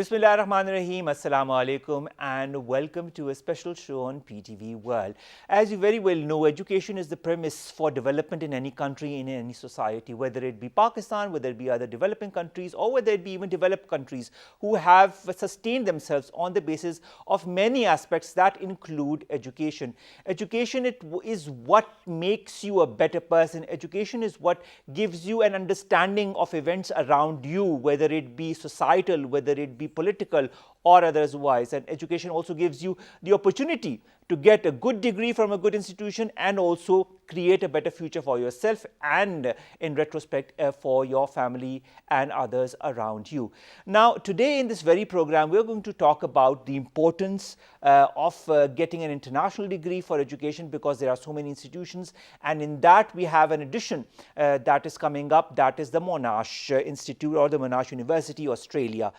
Bismillahirrahmanirrahim, Assalamu alaikum, and welcome to a special show on PTV World. As you very well know, education is the premise for development in any country, in any society, whether it be Pakistan, whether it be other developing countries, or whether it be even developed countries who have sustained themselves on the basis of many aspects that include education. Education is what makes you a better person. Education is what gives you an understanding of events around you, whether it be societal, whether it be political or otherwise. And education also gives you the opportunity to get a good degree from a good institution and also create a better future for yourself and in retrospect for your family and others around you. Now today in this very program we're going to talk about the importance of getting an international degree for education, because there are so many institutions, and in that we have an addition that is coming up, that is the Monash Institute or the Monash University, Australia.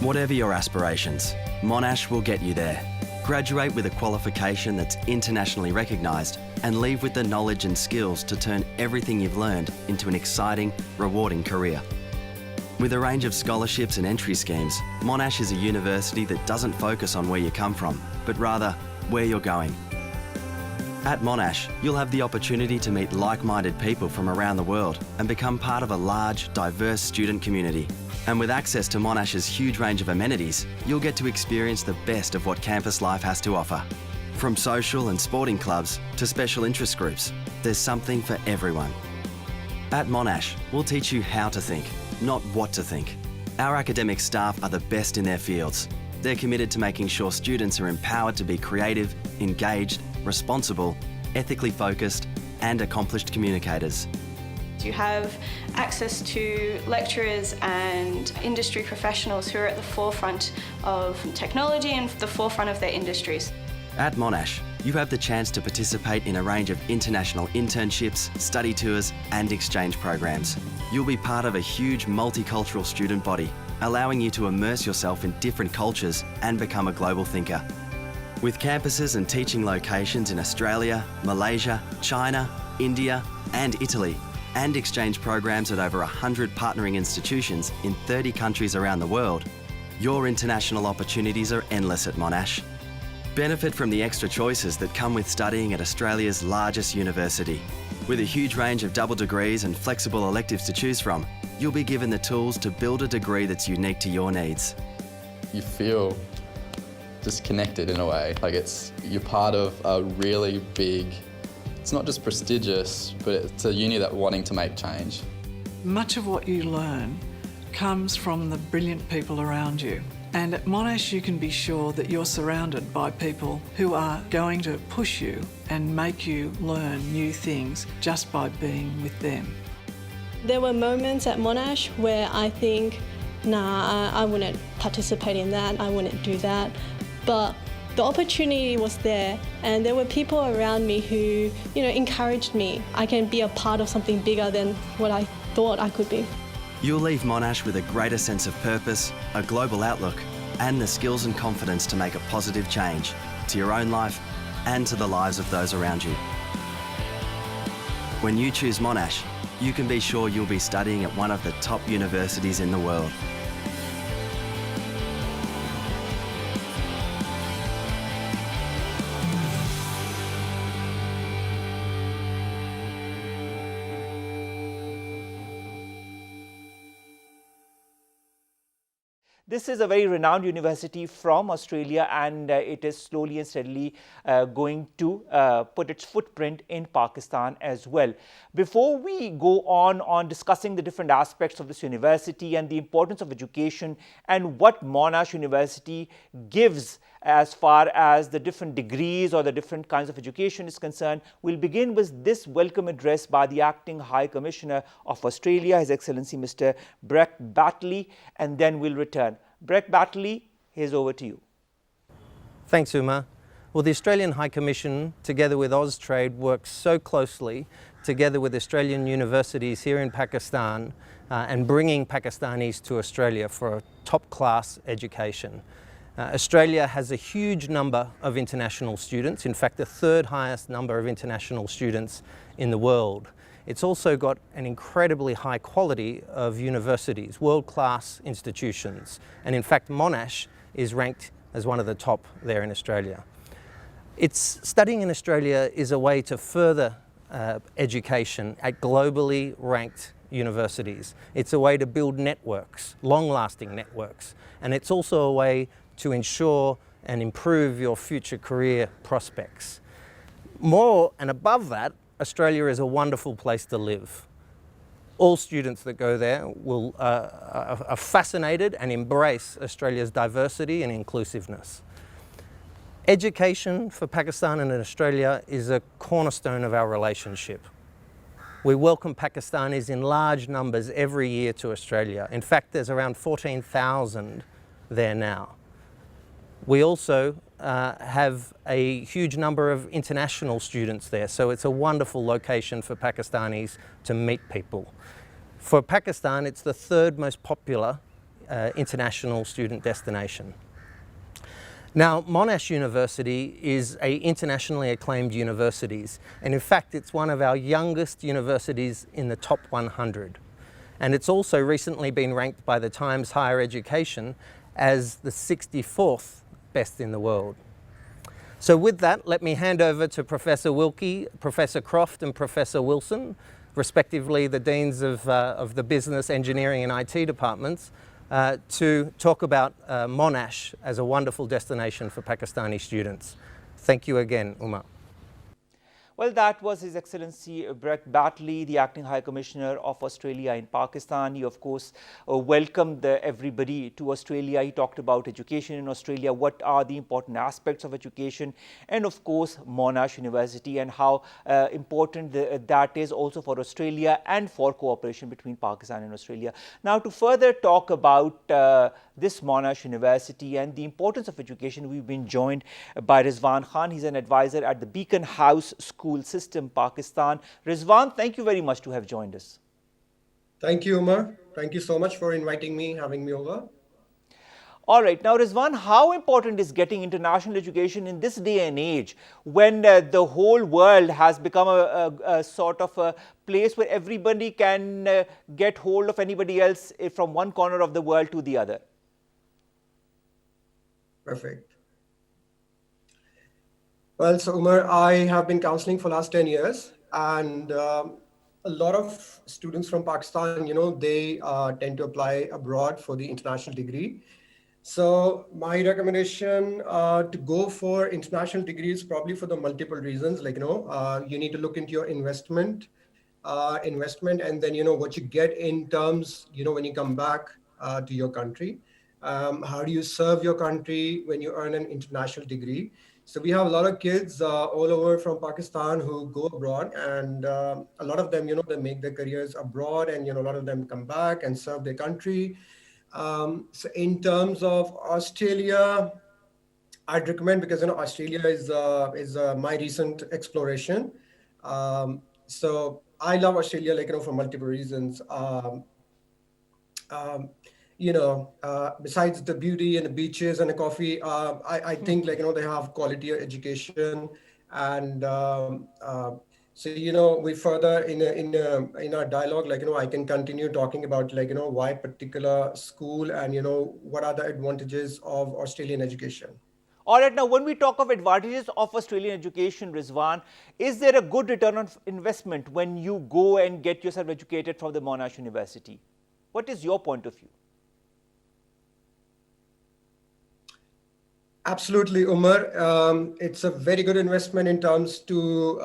Whatever your aspirations, Monash will get you there. Graduate with a qualification that's internationally recognised and leave with the knowledge and skills to turn everything you've learned into an exciting, rewarding career. With a range of scholarships and entry schemes, Monash is a university that doesn't focus on where you come from, but rather where you're going. At Monash, you'll have the opportunity to meet like-minded people from around the world and become part of a large, diverse student community. And with access to Monash's huge range of amenities, you'll get to experience the best of what campus life has to offer. From social and sporting clubs to special interest groups, there's something for everyone. At Monash, we'll teach you how to think, not what to think. Our academic staff are the best in their fields. They're committed to making sure students are empowered to be creative, engaged, responsible, ethically focused, and accomplished communicators. You have access to lecturers and industry professionals who are at the forefront of technology and the forefront of their industries. At Monash, you have the chance to participate in a range of international internships, study tours, and exchange programs. You'll be part of a huge multicultural student body, allowing you to immerse yourself in different cultures and become a global thinker. With campuses and teaching locations in Australia, Malaysia, China, India, and Italy, and exchange programs at over 100 partnering institutions in 30 countries around the world, your international opportunities are endless at Monash. Benefit from the extra choices that come with studying at Australia's largest university. With a huge range of double degrees and flexible electives to choose from, you'll be given the tools to build a degree that's unique to your needs. You feel just connected in a way, like you're part of a really big, it's not just prestigious, but it's a uni that's wanting to make change. Much of what you learn comes from the brilliant people around you. And at Monash you can be sure that you're surrounded by people who are going to push you and make you learn new things just by being with them. There were moments at Monash where I think, nah, I wouldn't participate in that, I wouldn't do that. But the opportunity was there, and there were people around me who, encouraged me. I can be a part of something bigger than what I thought I could be. You'll leave Monash with a greater sense of purpose, a global outlook, and the skills and confidence to make a positive change to your own life and to the lives of those around you. When you choose Monash, you can be sure you'll be studying at one of the top universities in the world. This is a very renowned university from Australia, and it is slowly and steadily going to put its footprint in Pakistan as well. Before we go on discussing the different aspects of this university and the importance of education and what Monash University gives as far as the different degrees or the different kinds of education is concerned, we'll begin with this welcome address by the Acting High Commissioner of Australia, His Excellency Mr. Brett Batley, and then we'll return. Brett Batley, here's over to you. Thanks, Uma. Well, the Australian High Commission, together with Austrade, works so closely together with Australian universities here in Pakistan and bringing Pakistanis to Australia for a top-class education. Australia has a huge number of international students, in fact the third highest number of international students in the world. It's also got an incredibly high quality of universities, world-class institutions. And in fact, Monash is ranked as one of the top there in Australia. Studying in Australia is a way to further education at globally ranked universities. It's a way to build networks, long-lasting networks. And it's also a way to ensure and improve your future career prospects. More and above that, Australia is a wonderful place to live. All students that go there are fascinated and embrace Australia's diversity and inclusiveness. Education for Pakistan and Australia is a cornerstone of our relationship. We welcome Pakistanis in large numbers every year to Australia. In fact, there's around 14,000 there now. We also have a huge number of international students there, so it's a wonderful location for Pakistanis to meet people. For Pakistan, it's the third most popular international student destination. Now, Monash University is an internationally acclaimed university, and in fact, it's one of our youngest universities in the top 100. And it's also recently been ranked by the Times Higher Education as the 64th best in the world. So with that, let me hand over to Professor Wilkie, Professor Croft and Professor Wilson, respectively the Deans of the Business, Engineering and IT departments, to talk about Monash as a wonderful destination for Pakistani students. Thank you again, Umar. Well, that was His Excellency Brett Batley, the Acting High Commissioner of Australia in Pakistan. He, of course, welcomed everybody to Australia. He talked about education in Australia, what are the important aspects of education, and of course, Monash University and how important that is also for Australia and for cooperation between Pakistan and Australia. Now, to further talk about this Monash University and the importance of education, we've been joined by Rizwan Khan. He's an advisor at the Beacon House School System, Pakistan. Rizwan, thank you very much to have joined us. Thank you, Umar. Thank you so much for inviting me, having me over. All right. Now, Rizwan, how important is getting international education in this day and age when the whole world has become a sort of a place where everybody can get hold of anybody else from one corner of the world to the other? Perfect. Well, so Umar, I have been counseling for last 10 years, and a lot of students from Pakistan, they tend to apply abroad for the international degree. So my recommendation to go for international degrees, probably for the multiple reasons, like, you need to look into your investment, and then, what you get in terms, when you come back to your country. How do you serve your country when you earn an international degree? So we have a lot of kids all over from Pakistan who go abroad, and a lot of them, they make their careers abroad, and, a lot of them come back and serve their country. So in terms of Australia, I'd recommend, because, Australia is my recent exploration. So I love Australia, like, for multiple reasons. Besides the beauty and the beaches and the coffee, I think, like, they have quality education, and so, we further in our dialogue, like, I can continue talking about, like, why particular school and, what are the advantages of Australian education. All right, now when we talk of advantages of Australian education, Rizwan, is there a good return on investment when you go and get yourself educated from the Monash University? What is your point of view? Absolutely, Umar. It's a very good investment in terms to,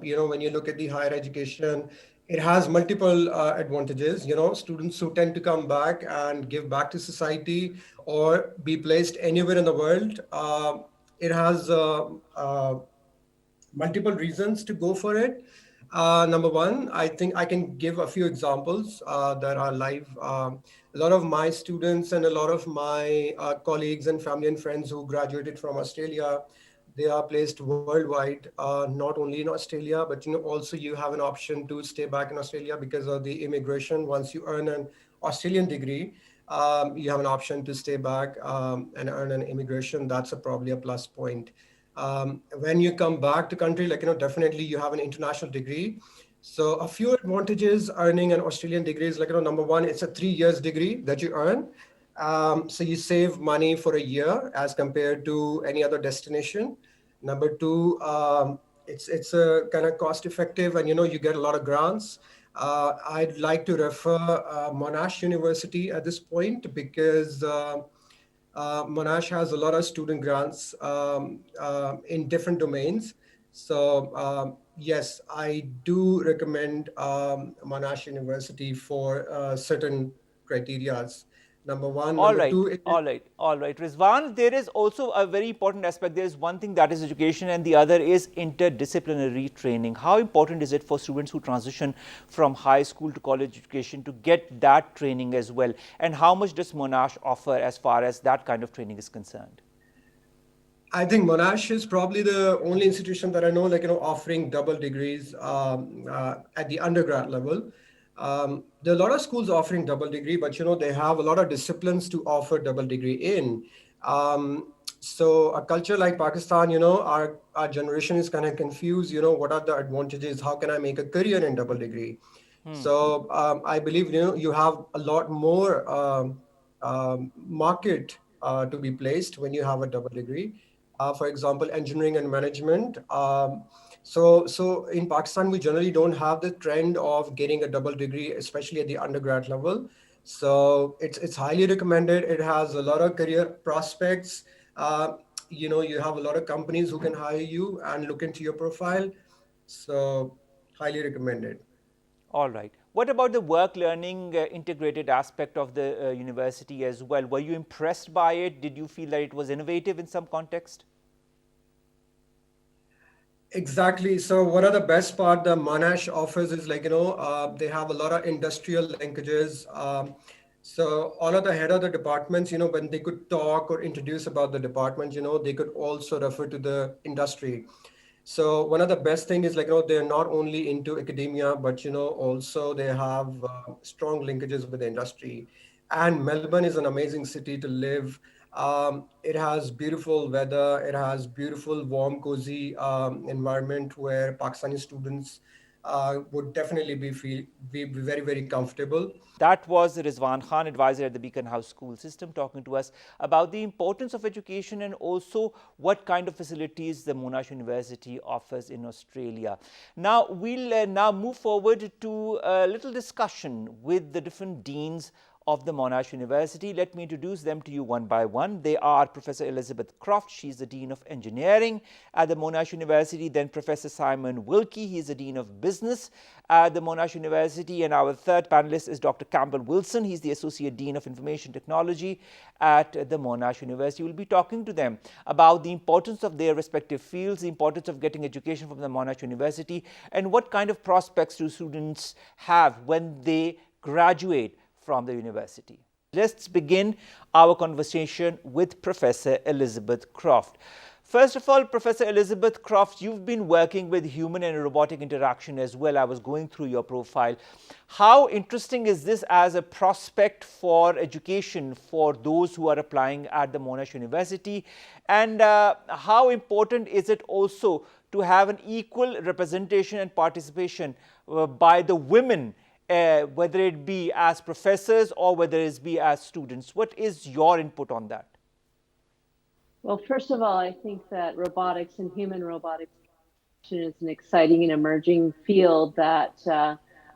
when you look at the higher education, it has multiple advantages. Students who tend to come back and give back to society or be placed anywhere in the world, it has multiple reasons to go for it. Number one, I think I can give a few examples that are live. A lot of my students and a lot of my colleagues and family and friends who graduated from Australia, they are placed worldwide, not only in Australia, but also you have an option to stay back in Australia because of the immigration. Once you earn an Australian degree, you have an option to stay back and earn an immigration. That's probably a plus point. When you come back to country, definitely you have an international degree. So a few advantages earning an Australian degree is number one, it's a 3 years degree that you earn. So you save money for a year as compared to any other destination. Number two, it's a kind of cost effective, and you get a lot of grants. I'd like to refer Monash University at this point because Monash has a lot of student grants in different domains. So yes, I do recommend Monash University for certain criterias. Number one. All Number right, two, all right. Rizwan, there is also a very important aspect. There is one thing that is education and the other is interdisciplinary training. How important is it for students who transition from high school to college education to get that training as well? And how much does Monash offer as far as that kind of training is concerned? I think Monash is probably the only institution that I know, offering double degrees at the undergrad level. There are a lot of schools offering double degree, but they have a lot of disciplines to offer double degree in. So a culture like Pakistan, our generation is kind of confused. What are the advantages? How can I make a career in double degree? So I believe you have a lot more market to be placed when you have a double degree. For example, engineering and management. So in Pakistan, we generally don't have the trend of getting a double degree, especially at the undergrad level. So it's highly recommended. It has a lot of career prospects. You have a lot of companies who can hire you and look into your profile. So highly recommended. All right. What about the work learning integrated aspect of the university as well? Were you impressed by it? Did you feel that it was innovative in some context? Exactly. So one of the best part the Monash offers is they have a lot of industrial linkages. So all of the head of the departments, when they could talk or introduce about the department, they could also refer to the industry. So one of the best thing is they're not only into academia, but also they have strong linkages with the industry. And Melbourne is an amazing city to live. It has beautiful weather. It has beautiful, warm, cozy environment where Pakistani students would definitely be very, very comfortable. That was Rizwan Khan, advisor at the Beacon House School System, talking to us about the importance of education and also what kind of facilities the Monash University offers in Australia. Now, we'll now move forward to a little discussion with the different deans of the Monash University. Let me introduce them to you one by one. They are Professor Elizabeth Croft. She's the Dean of Engineering at the Monash University. Then Professor Simon Wilkie. He's the Dean of Business at the Monash University. And our third panelist is Dr. Campbell Wilson. He's the Associate Dean of Information Technology at the Monash University. We'll be talking to them about the importance of their respective fields, the importance of getting education from the Monash University, and what kind of prospects do students have when they graduate from the university. Let's begin our conversation with Professor Elizabeth Croft. First of all, Professor Elizabeth Croft, you've been working with human and robotic interaction as well. I was going through your profile. How interesting is this as a prospect for education for those who are applying at the Monash University? And how important is it also to have an equal representation and participation by the women, whether it be as professors or whether it be as students? What is your input on that? Well, first of all, I think that robotics and human robotics is an exciting and emerging field that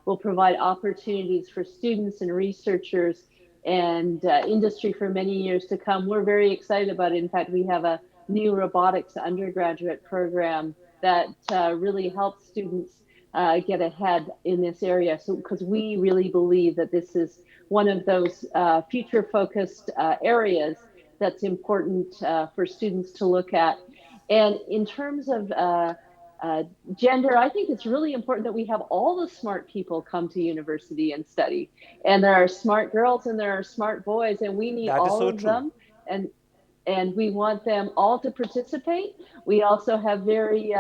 will provide opportunities for students and researchers and industry for many years to come. We're very excited about it. In fact, we have a new robotics undergraduate program that really helps students get ahead in this area. So, because we really believe that this is one of those future-focused areas that's important for students to look at. And in terms of gender, I think it's really important that we have all the smart people come to university and study. And there are smart girls and there are smart boys, and we need all of them. And we want them all to participate. We also have very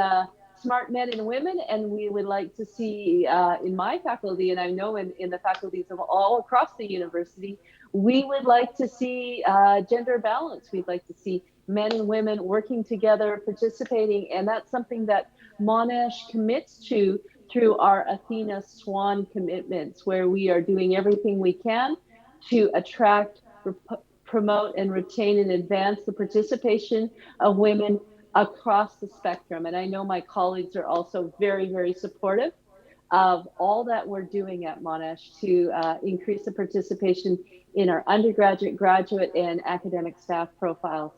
smart men and women, and we would like to see in my faculty, and I know in the faculties of all across the university, we would like to see gender balance. We'd like to see men and women working together, participating, and that's something that Monash commits to through our Athena Swan commitments, where we are doing everything we can to attract, promote, and retain and advance the participation of women across the spectrum. And I know my colleagues are also very, very supportive of all that we're doing at Monash to increase the participation in our undergraduate, graduate, and academic staff profiles.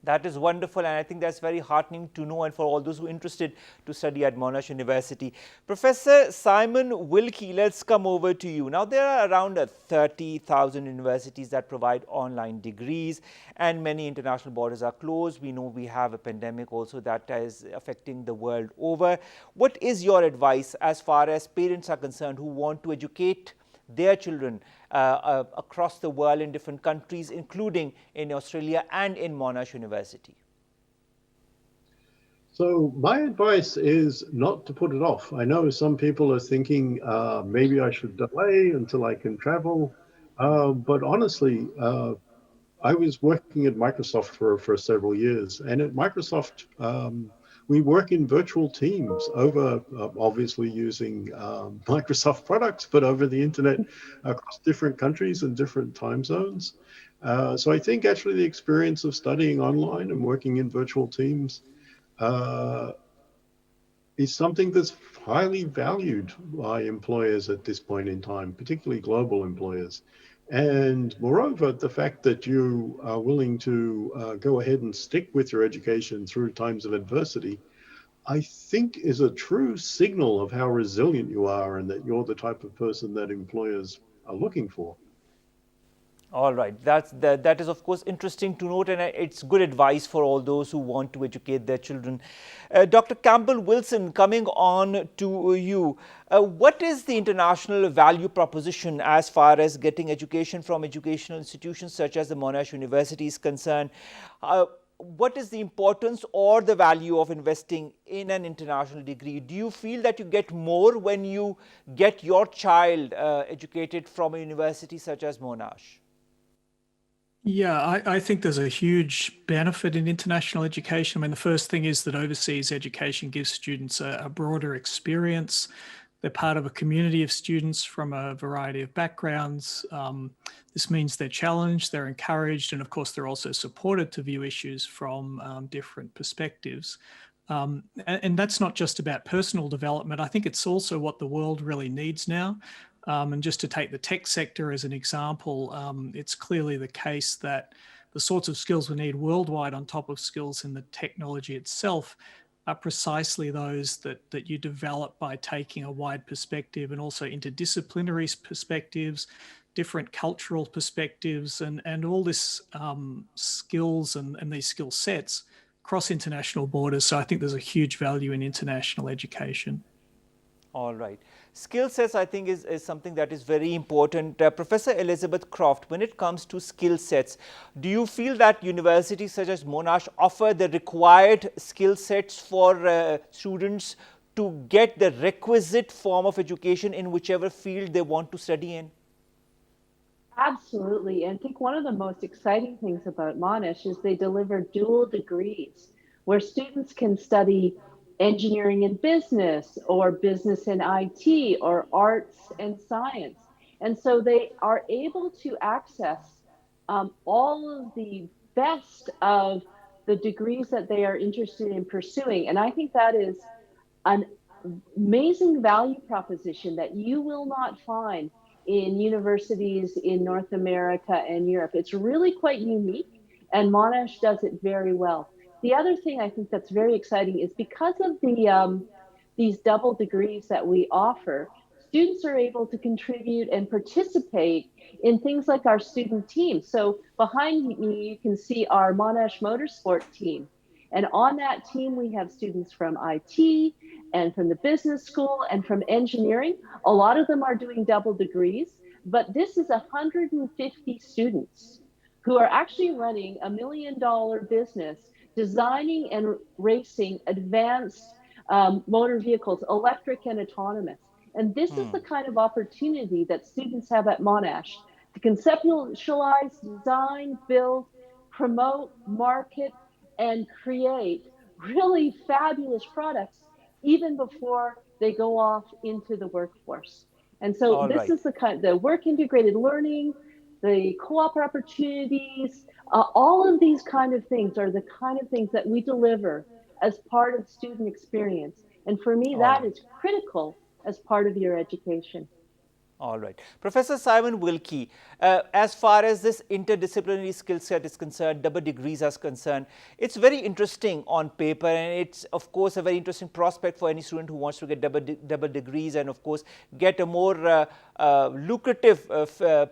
That is wonderful, and I think that's very heartening to know, and for all those who are interested to study at Monash University. Professor Simon Wilkie, let's come over to you. Now, there are around 30,000 universities that provide online degrees, and many international borders are closed. We know we have a pandemic also that is affecting the world over. What is your advice as far as parents are concerned who want to educate their children across the world in different countries, including in Australia and in Monash University? So my advice is not to put it off. I know some people are thinking maybe I should delay until I can travel, but honestly, I was working at Microsoft for several years, and at Microsoft, we work in virtual teams over, obviously using Microsoft products, but over the internet across different countries and different time zones. So I think actually the experience of studying online and working in virtual teams is something that's highly valued by employers at this point in time, particularly global employers. And moreover, the fact that you are willing to go ahead and stick with your education through times of adversity, I think is a true signal of how resilient you are and that you're the type of person that employers are looking for. All right, that is of course interesting to note, and it's good advice for all those who want to educate their children. Dr. Campbell Wilson, coming on to you, what is the international value proposition as far as getting education from educational institutions such as the Monash University is concerned? What is the importance or the value of investing in an international degree? Do you feel that you get more when you get your child educated from a university such as Monash? Yeah, I think there's a huge benefit in international education. I mean, the first thing is that overseas education gives students a broader experience. They're part of a community of students from a variety of backgrounds. This means they're challenged, they're encouraged, and of course, they're also supported to view issues from different perspectives. And that's not just about personal development. I think it's also what the world really needs now. And just to take the tech sector as an example, it's clearly the case that the sorts of skills we need worldwide on top of skills in the technology itself are precisely those that you develop by taking a wide perspective and also interdisciplinary perspectives, different cultural perspectives, and all this skills and these skill sets cross international borders. So I think there's a huge value in international education. All right. Skill sets, I think, is something that is very important. Professor Elizabeth Croft, when it comes to skill sets, do you feel that universities such as Monash offer the required skill sets for students to get the requisite form of education in whichever field they want to study in? Absolutely. And I think one of the most exciting things about Monash is they deliver dual degrees where students can study engineering and business or business and IT or arts and science. And so they are able to access all of the best of the degrees that they are interested in pursuing. And I think that is an amazing value proposition that you will not find in universities in North America and Europe. It's really quite unique, and Monash does it very well. The other thing I think that's very exciting is because of these double degrees that we offer, students are able to contribute and participate in things like our student team. So behind me, you can see our Monash Motorsport team. And on that team, we have students from IT and from the business school and from engineering. A lot of them are doing double degrees, but this is 150 students who are actually running $1 million business, designing and racing advanced motor vehicles, electric and autonomous. And this is the kind of opportunity that students have at Monash to conceptualize, design, build, promote, market, and create really fabulous products even before they go off into the workforce. And so All this right. is the work integrated learning, the co-op opportunities, all of these kind of things are the kind of things that we deliver as part of student experience. And for me, All that right. is critical as part of your education. All right. Professor Simon Wilkie, as far as this interdisciplinary skill set is concerned, double degrees is concerned, it's very interesting on paper, and it's of course a very interesting prospect for any student who wants to get double degrees and of course get a more lucrative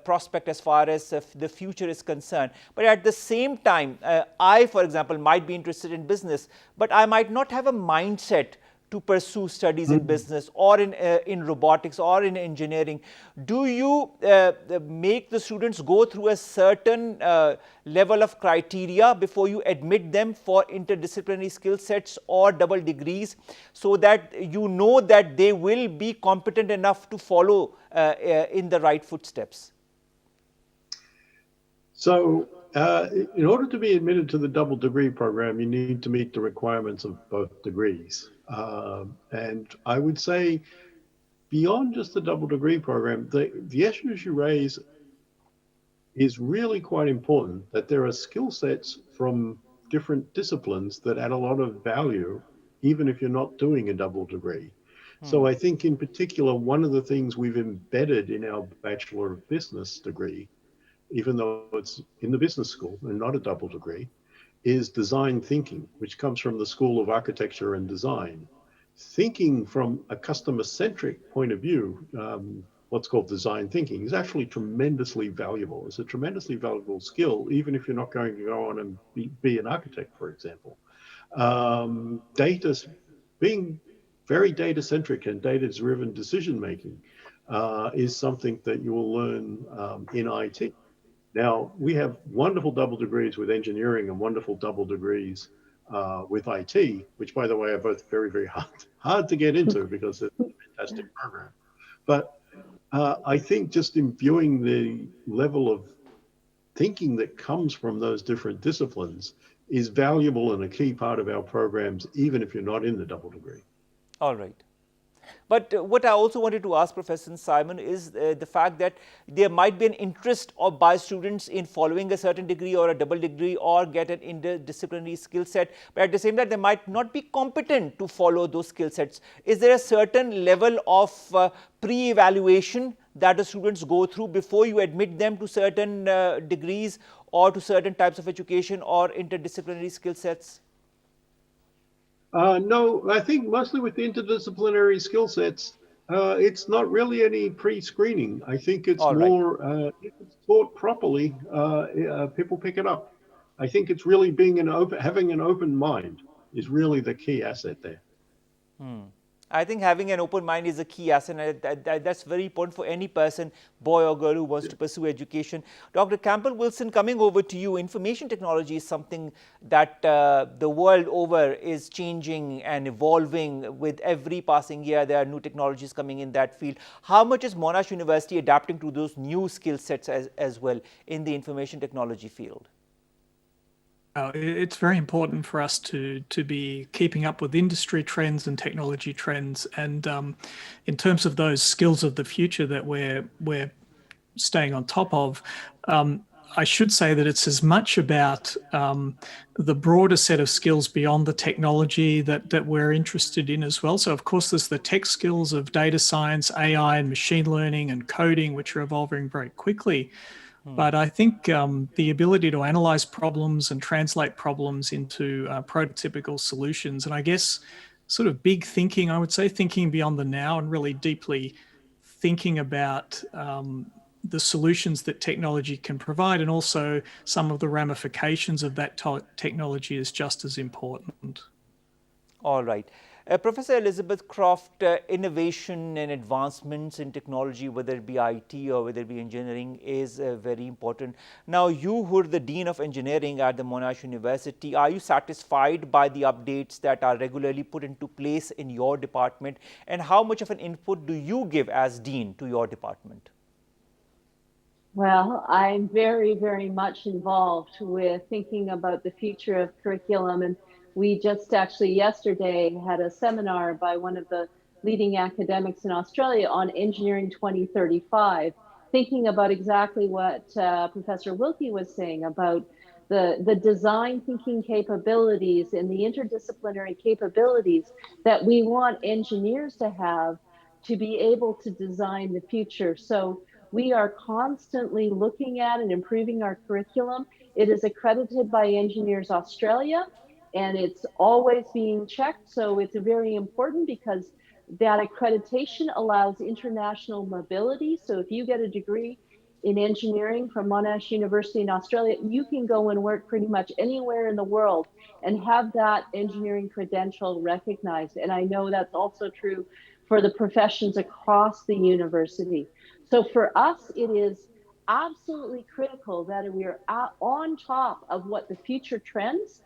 prospect as far as the future is concerned. But at the same time, I, for example, might be interested in business, but I might not have a mindset to pursue studies in business or in robotics or in engineering. Do you make the students go through a certain level of criteria before you admit them for interdisciplinary skill sets or double degrees, so that you know that they will be competent enough to follow in the right footsteps? So in order to be admitted to the double degree program, you need to meet the requirements of both degrees. And I would say beyond just the double degree program, the issues you raise is really quite important, that there are skill sets from different disciplines that add a lot of value, even if you're not doing a double degree. So I think in particular, one of the things we've embedded in our Bachelor of Business degree, even though it's in the business school and not a double degree, is design thinking, which comes from the School of Architecture and Design. Thinking from a customer-centric point of view, what's called design thinking, is actually tremendously valuable. It's a tremendously valuable skill, even if you're not going to go on and be an architect, for example. Being very data-centric and data-driven decision-making is something that you will learn in IT. Now, we have wonderful double degrees with engineering and wonderful double degrees with IT, which, by the way, are both very, very hard to get into because it's a fantastic program. But I think just in viewing the level of thinking that comes from those different disciplines is valuable and a key part of our programs, even if you're not in the double degree. All right. But what I also wanted to ask Professor Simon is the fact that there might be an interest by students in following a certain degree or a double degree or get an interdisciplinary skill set, but at the same time they might not be competent to follow those skill sets. Is there a certain level of pre-evaluation that the students go through before you admit them to certain degrees or to certain types of education or interdisciplinary skill sets? No, I think mostly with the interdisciplinary skill sets, it's not really any pre-screening. I think it's more, if it's taught properly, people pick it up. I think it's really having an open mind is really the key asset there. I think having an open mind is a key asset, and that's very important for any person, boy or girl, who wants to pursue education. Dr. Campbell-Wilson, coming over to you, information technology is something that the world over is changing and evolving with every passing year. There are new technologies coming in that field. How much is Monash University adapting to those new skill sets as well in the information technology field? It's very important for us to be keeping up with industry trends and technology trends. And in terms of those skills of the future that we're staying on top of, I should say that it's as much about the broader set of skills beyond the technology that we're interested in as well. So of course, there's the tech skills of data science, AI and machine learning and coding, which are evolving very quickly. But I think the ability to analyze problems and translate problems into prototypical solutions, and I guess sort of big thinking, I would say, thinking beyond the now and really deeply thinking about the solutions that technology can provide, and also some of the ramifications of that technology is just as important. All right. Professor Elizabeth Croft, innovation and advancements in technology, whether it be IT or whether it be engineering, is very important. Now, you who are the Dean of Engineering at the Monash University, are you satisfied by the updates that are regularly put into place in your department? And how much of an input do you give as Dean to your department? Well, I'm very, very much involved with thinking about the future of curriculum. And we just actually yesterday had a seminar by one of the leading academics in Australia on Engineering 2035, thinking about exactly what Professor Wilkie was saying about the design thinking capabilities and the interdisciplinary capabilities that we want engineers to have to be able to design the future. So we are constantly looking at and improving our curriculum. It is accredited by Engineers Australia, and it's always being checked. So it's very important because that accreditation allows international mobility. So if you get a degree in engineering from Monash University in Australia, you can go and work pretty much anywhere in the world and have that engineering credential recognized. And I know that's also true for the professions across the university. So for us, it is absolutely critical that we are on top of what the future trends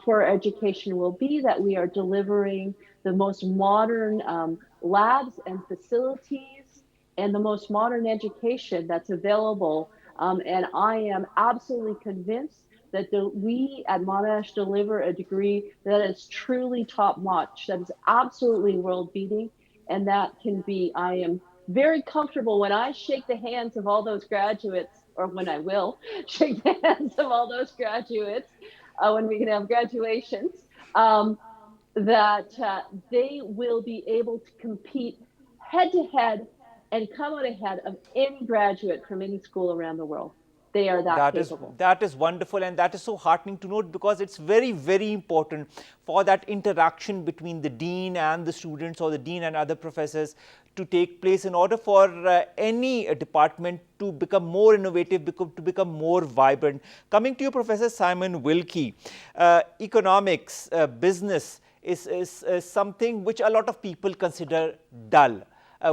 for education will be, that we are delivering the most modern labs and facilities and the most modern education that's available. And I am absolutely convinced that we at Monash deliver a degree that is truly top notch, that is absolutely world beating, and that can be, I am very comfortable when I shake the hands of all those graduates, or when I will shake the hands of all those graduates, when we can have graduations, that they will be able to compete head to head and come out ahead of any graduate from any school around the world. They are that capable. That is wonderful, and that is so heartening to note, because it's very, very important for that interaction between the dean and the students, or the dean and other professors, to take place in order for any department to become more innovative, to become more vibrant. Coming to you, Professor Simon Wilkie, economics, business is something which a lot of people consider dull.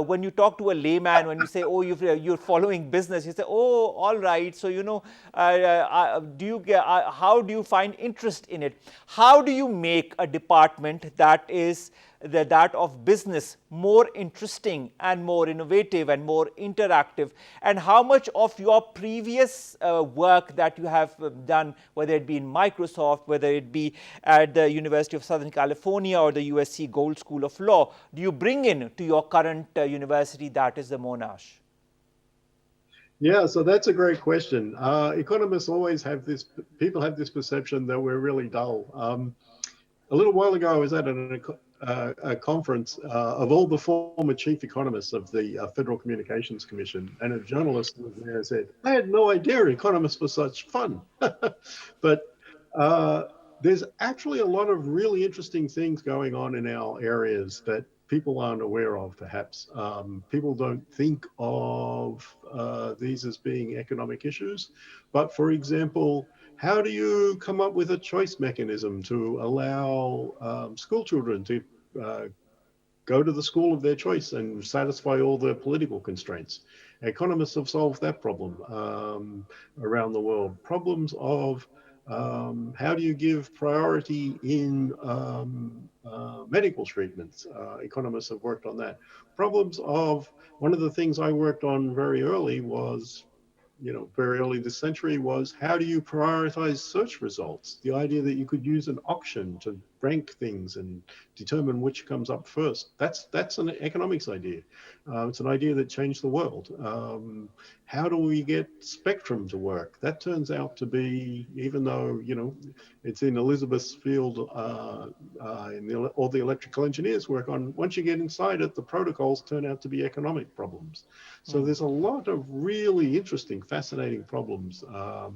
When you talk to a layman, when you say, oh, you're following business, you say, oh, all right. So, how do you find interest in it? How do you make a department that is that of business more interesting and more innovative and more interactive? And how much of your previous work that you have done, whether it be in Microsoft, whether it be at the University of Southern California or the USC Gold School of Law, do you bring in to your current university, that is the Monash? Yeah, so that's a great question. Economists always have this, people have this perception that we're really dull. A little while ago, I was at a conference of all the former chief economists of the Federal Communications Commission, and a journalist was there and said, I had no idea economists were such fun. But there's actually a lot of really interesting things going on in our areas that people aren't aware of, perhaps. People don't think of these as being economic issues. But for example, how do you come up with a choice mechanism to allow school children to go to the school of their choice and satisfy all the political constraints? Economists have solved that problem around the world. Problems of how do you give priority in medical treatments? Economists have worked on that. Problems of, one of the things I worked on very early was, very early this century, was how do you prioritize search results? The idea that you could use an auction to rank things and determine which comes up first. That's an economics idea. It's an idea that changed the world. How do we get spectrum to work? That turns out to be, even though, it's in Elizabeth's field, all the electrical engineers work on, once you get inside it, the protocols turn out to be economic problems. So there's a lot of really interesting, fascinating problems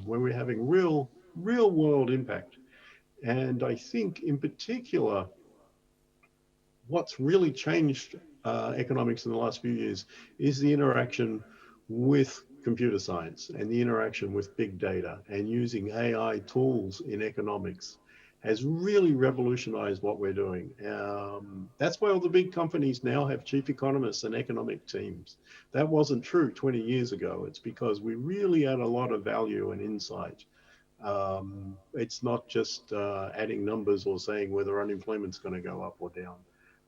where we're having real world impact. And I think in particular, what's really changed economics in the last few years is the interaction with computer science and the interaction with big data, and using AI tools in economics has really revolutionized what we're doing. That's why all the big companies now have chief economists and economic teams. That wasn't true 20 years ago. It's because we really add a lot of value and insight. It's not just adding numbers or saying whether unemployment's going to go up or down.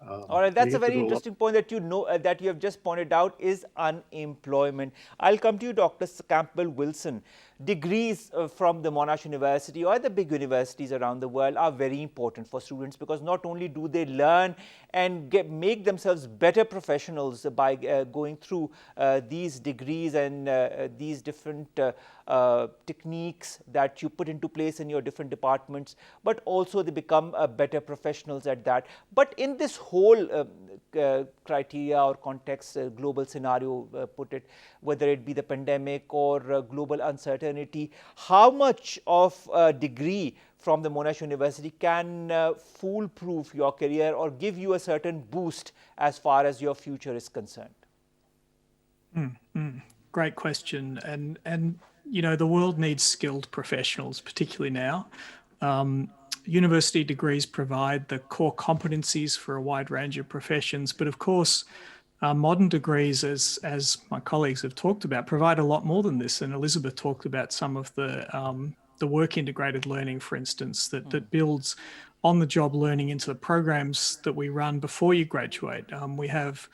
All right, that's a we very do lot. interesting point that that you have just pointed out is unemployment. I'll come to you, Dr. Campbell Wilson. Degrees from the Monash University or the big universities around the world are very important for students, because not only do they learn and make themselves better professionals by going through these degrees and these different techniques that you put into place in your different departments, but also they become better professionals at that. But in this whole criteria or context, global scenario, put it, whether it be the pandemic or global uncertainty, how much of a degree from the Monash University can foolproof your career or give you a certain boost as far as your future is concerned? Great question. And you know, the world needs skilled professionals, particularly now. University degrees provide the core competencies for a wide range of professions, but of course, modern degrees, as my colleagues have talked about, provide a lot more than this. And Elizabeth talked about some of the work integrated learning, for instance, that builds on-the-job learning into the programs that we run before you graduate. We have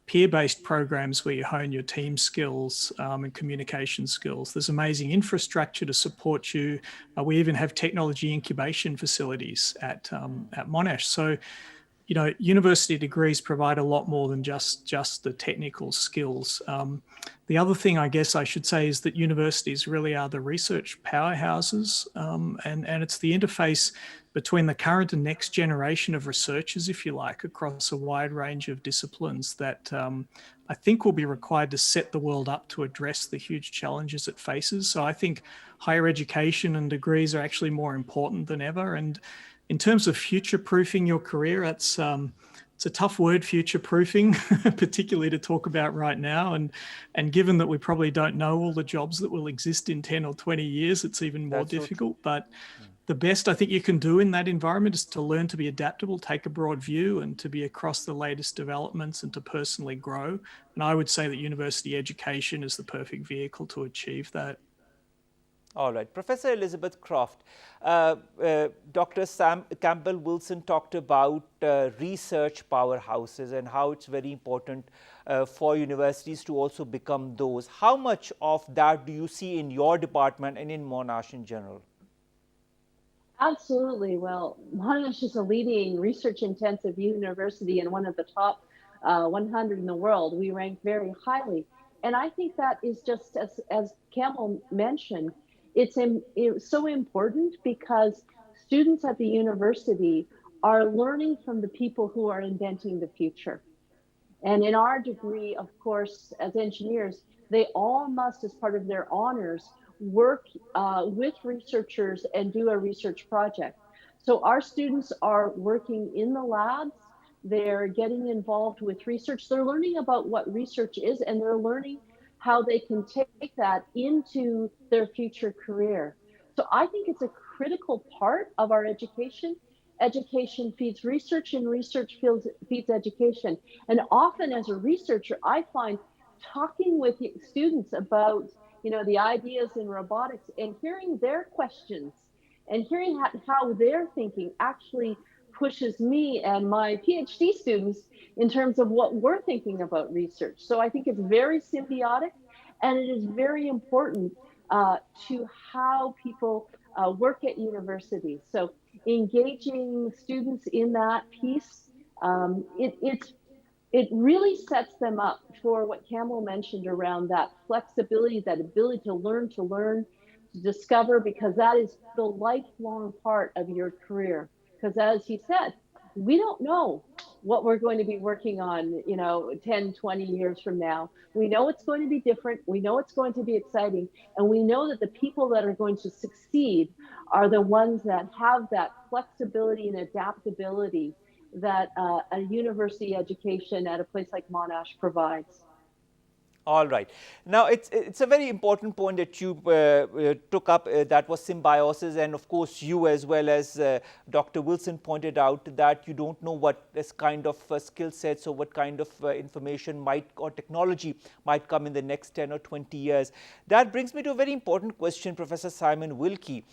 peer-based programs where you hone your team skills and communication skills. There's amazing infrastructure to support you. We even have technology incubation facilities at Monash. So, you know, university degrees provide a lot more than just the technical skills. The other thing I guess I should say is that universities really are the research powerhouses, and it's the interface between the current and next generation of researchers, if you like, across a wide range of disciplines that I think will be required to set the world up to address the huge challenges it faces. So I think higher education and degrees are actually more important than ever. And in terms of future-proofing your career, it's a tough word, future-proofing, particularly to talk about right now. And given that we probably don't know all the jobs that will exist in 10 or 20 years, it's even more difficult. But the best I think you can do in that environment is to learn to be adaptable, take a broad view, and to be across the latest developments and to personally grow. And I would say that university education is the perfect vehicle to achieve that. All right. Professor Elizabeth Croft, Dr. Campbell Wilson talked about research powerhouses and how it's very important for universities to also become those. How much of that do you see in your department and in Monash in general? Absolutely. Well, Monash is a leading research-intensive university and one of the top 100 in the world. We rank very highly. And I think that is just, as Campbell mentioned, it's so important because students at the university are learning from the people who are inventing the future. And in our degree, of course, as engineers, they all must, as part of their honors, work with researchers and do a research project. So our students are working in the labs, they're getting involved with research, they're learning about what research is, and they're learning how they can take that into their future career. So I think it's a critical part of our education. Education feeds research and research feeds education. And often as a researcher, I find talking with students about the ideas in robotics and hearing their questions and hearing how they're thinking actually pushes me and my PhD students in terms of what we're thinking about research. So I think it's very symbiotic, and it is very important to how people work at universities. So engaging students in that piece, it really sets them up for what Campbell mentioned around that flexibility, that ability to learn, to discover, because that is the lifelong part of your career. Because as he said, we don't know what we're going to be working on, 10, 20 years from now. We know it's going to be different. We know it's going to be exciting. And we know that the people that are going to succeed are the ones that have that flexibility and adaptability that a university education at a place like Monash provides. All right. Now, it's a very important point that you took up, that was symbiosis. And of course, you as well as Dr. Wilson pointed out that you don't know what this kind of skill sets or what kind of information or technology might come in the next 10 or 20 years. That brings me to a very important question, Professor Simon Wilkie.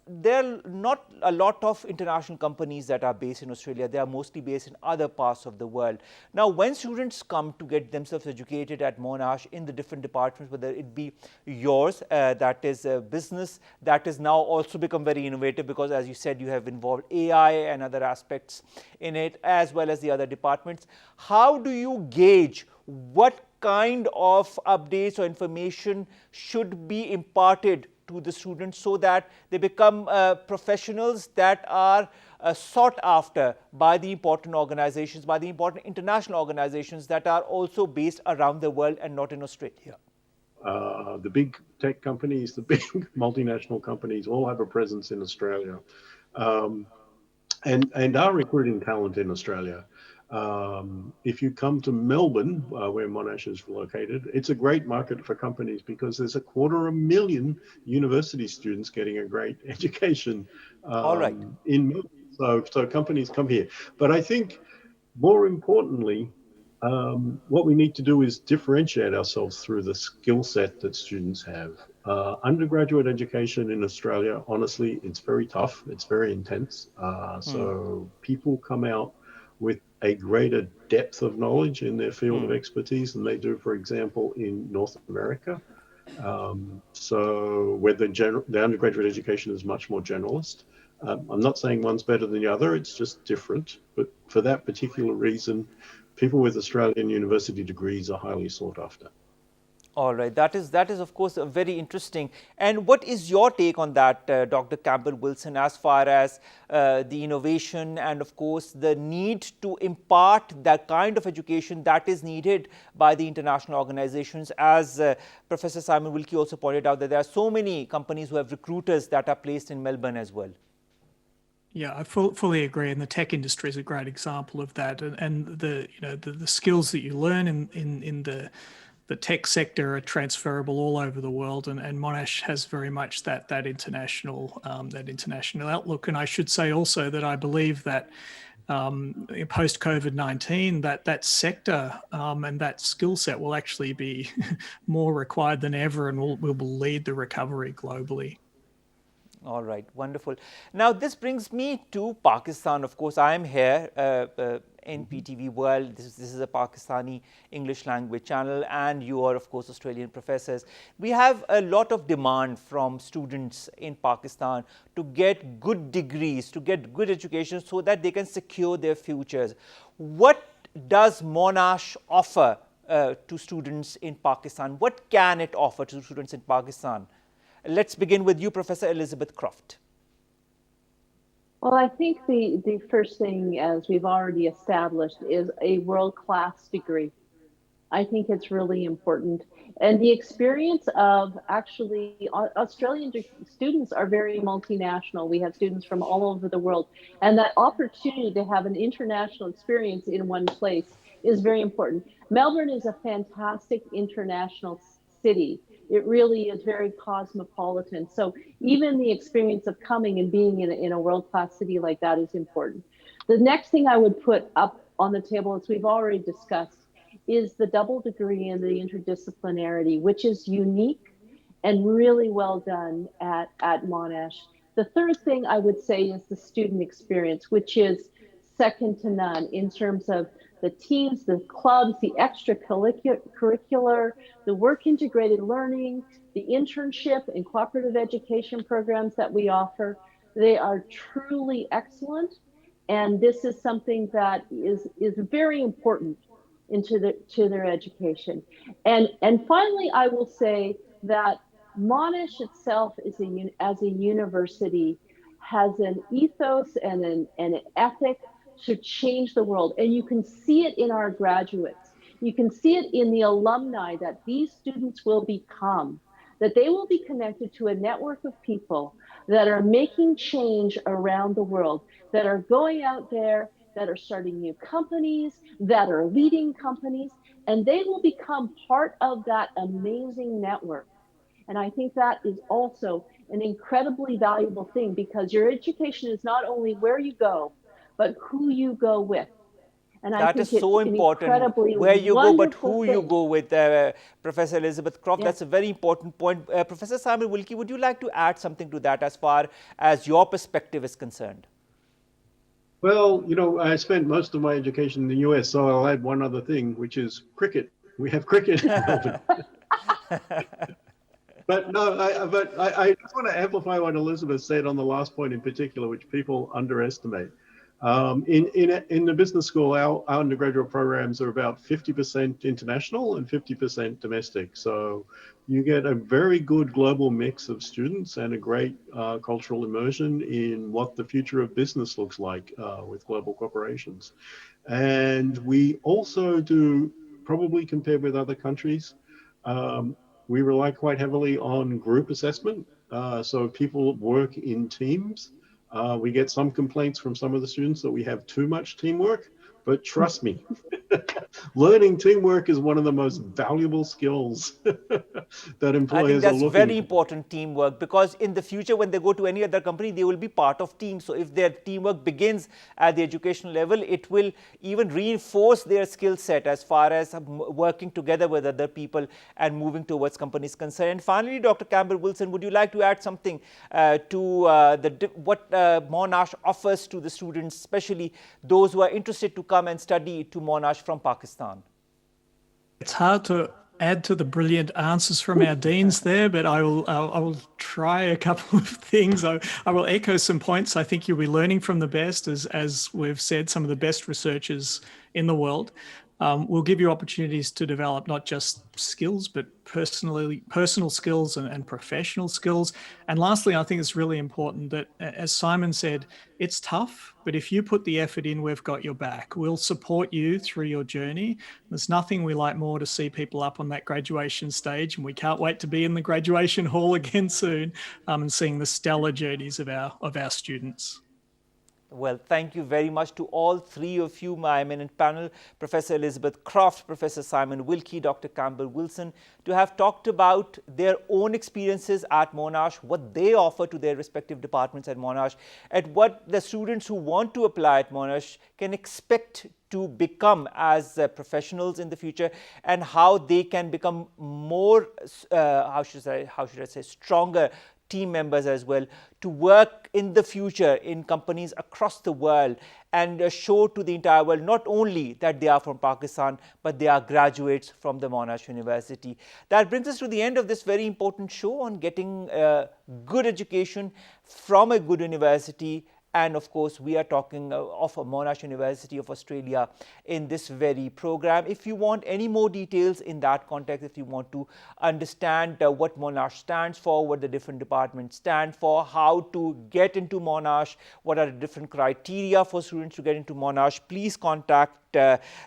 there are not a lot of international companies that are based in Australia. They are mostly based in other parts of the world. Now, when students come to get themselves educated at Monash in the different departments, whether it be yours, that is business, that has now also become very innovative because, as you said, you have involved AI and other aspects in it, as well as the other departments. How do you gauge what kind of updates or information should be imparted to the students so that they become professionals that are sought after by the important organizations, by the important international organizations that are also based around the world and not in Australia? The big tech companies, the big multinational companies all have a presence in Australia, and are recruiting talent in Australia. If you come to Melbourne, where Monash is located, it's a great market for companies because there's 250,000 university students getting a great education All right. in Melbourne. So companies come here. But I think more importantly, what we need to do is differentiate ourselves through the skill set that students have. Undergraduate education in Australia, honestly, it's very tough. It's very intense. So people come out with a greater depth of knowledge in their field of expertise than they do, for example, in North America. So where the undergraduate education is much more generalist. I'm not saying one's better than the other, it's just different. But for that particular reason, people with Australian university degrees are highly sought after. All right, that is of course very interesting. And what is your take on that, Dr. Campbell-Wilson, as far as the innovation and of course the need to impart that kind of education that is needed by the international organizations? As Professor Simon Wilkie also pointed out, that there are so many companies who have recruiters that are placed in Melbourne as well. Yeah, I fully agree, and the tech industry is a great example of that. And the skills that you learn in the tech sector are transferable all over the world, and Monash has very much that international outlook. And I should say also that I believe that post COVID-19, that sector and that skill set will actually be more required than ever, and will lead the recovery globally. All right, wonderful. Now, this brings me to Pakistan. Of course, I am here in PTV World. This is a Pakistani English language channel, and you are, of course, Australian professors. We have a lot of demand from students in Pakistan to get good degrees, to get good education so that they can secure their futures. What does Monash offer to students in Pakistan? What can it offer to students in Pakistan? Let's begin with you, Professor Elizabeth Croft. Well, I think the first thing, as we've already established, is a world-class degree. I think it's really important. And the experience of actually Australian students are very multinational. We have students from all over the world. And that opportunity to have an international experience in one place is very important. Melbourne is a fantastic international city. It really is very cosmopolitan. So even the experience of coming and being in a world-class city like that is important. The next thing I would put up on the table, as we've already discussed, is the double degree in the interdisciplinarity, which is unique and really well done at Monash. The third thing I would say is the student experience, which is second to none in terms of the teams, the clubs, the extracurricular, the work integrated learning, the internship and cooperative education programs that we offer. They are truly excellent. And this is something that is very important to their education. And finally, I will say that Monash itself as a university has an ethos and an ethic to change the world. And you can see it in our graduates. You can see it in the alumni that these students will become, that they will be connected to a network of people that are making change around the world, that are going out there, that are starting new companies, that are leading companies, and they will become part of that amazing network. And I think that is also an incredibly valuable thing, because your education is not only where you go, but who you go with. And I that think is it's so an important, incredibly where you go, but wonderful who you thing. go with, Professor Elizabeth Croft. Yeah. That's a very important point. Professor Simon Wilkie, would you like to add something to that as far as your perspective is concerned? Well, you know, I spent most of my education in the US, so I'll add one other thing, which is cricket. We have cricket in Melbourne. But no, I just want to amplify what Elizabeth said on the last point in particular, which people underestimate. In the business school, our undergraduate programs are about 50% international and 50% domestic. So you get a very good global mix of students and a great cultural immersion in what the future of business looks like with global corporations. And we also do, probably compared with other countries, we rely quite heavily on group assessment. So people work in teams. We get some complaints from some of the students that we have too much teamwork, but trust me, learning teamwork is one of the most valuable skills that I think employers are that's looking very for. important, teamwork, because in the future when they go to any other company, they will be part of teams. So if their teamwork begins at the educational level, it will even reinforce their skill set as far as working together with other people and moving towards companies concerned. And finally, Dr. Campbell-Wilson, would you like to add something to what Monash offers to the students, especially those who are interested to come and study to Monash from Pakistan? It's hard to add to the brilliant answers from our deans there, but I will try a couple of things. I will echo some points. I think you'll be learning from the best, as we've said, some of the best researchers in the world. We'll give you opportunities to develop not just skills, but personal skills and professional skills. And lastly, I think it's really important that, as Simon said, it's tough, but if you put the effort in, we've got your back. We'll support you through your journey. There's nothing we like more to see people up on that graduation stage, and we can't wait to be in the graduation hall again soon and seeing the stellar journeys of our students. Well, thank you very much to all three of you, my eminent panel, Professor Elizabeth Croft, Professor Simon Wilkie, Dr. Campbell-Wilson, to have talked about their own experiences at Monash, what they offer to their respective departments at Monash, and what the students who want to apply at Monash can expect to become as professionals in the future, and how they can become more, how should I say, stronger team members as well, to work in the future in companies across the world and show to the entire world not only that they are from Pakistan, but they are graduates from the Monash University. That brings us to the end of this very important show on getting good education from a good university. And of course, we are talking of Monash University of Australia in this very program. If you want any more details in that context, if you want to understand what Monash stands for, what the different departments stand for, how to get into Monash, what are the different criteria for students to get into Monash, please contact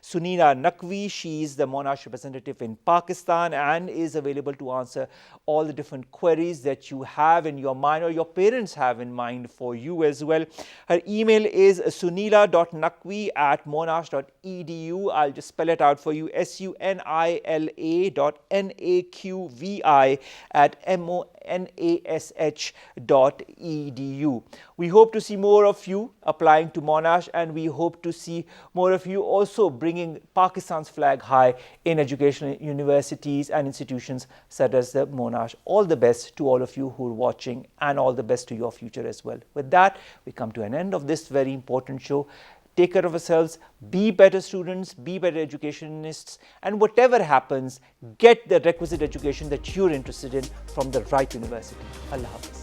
Sunila Naqvi. She is the Monash representative in Pakistan and is available to answer all the different queries that you have in your mind or your parents have in mind for you as well. Her email is sunila.naqvi @monash.edu. I'll just spell it out for you, sunila.naqvi @monash.edu. We hope to see more of you applying to Monash, and we hope to see more of you also bringing Pakistan's flag high in educational universities and institutions such as the Monash. All the best to all of you who are watching, and all the best to your future as well. With that, we come to an end of this very important show. Take care of yourselves, be better students, be better educationists, and whatever happens, get the requisite education that you're interested in from the right university. Allah Hafiz.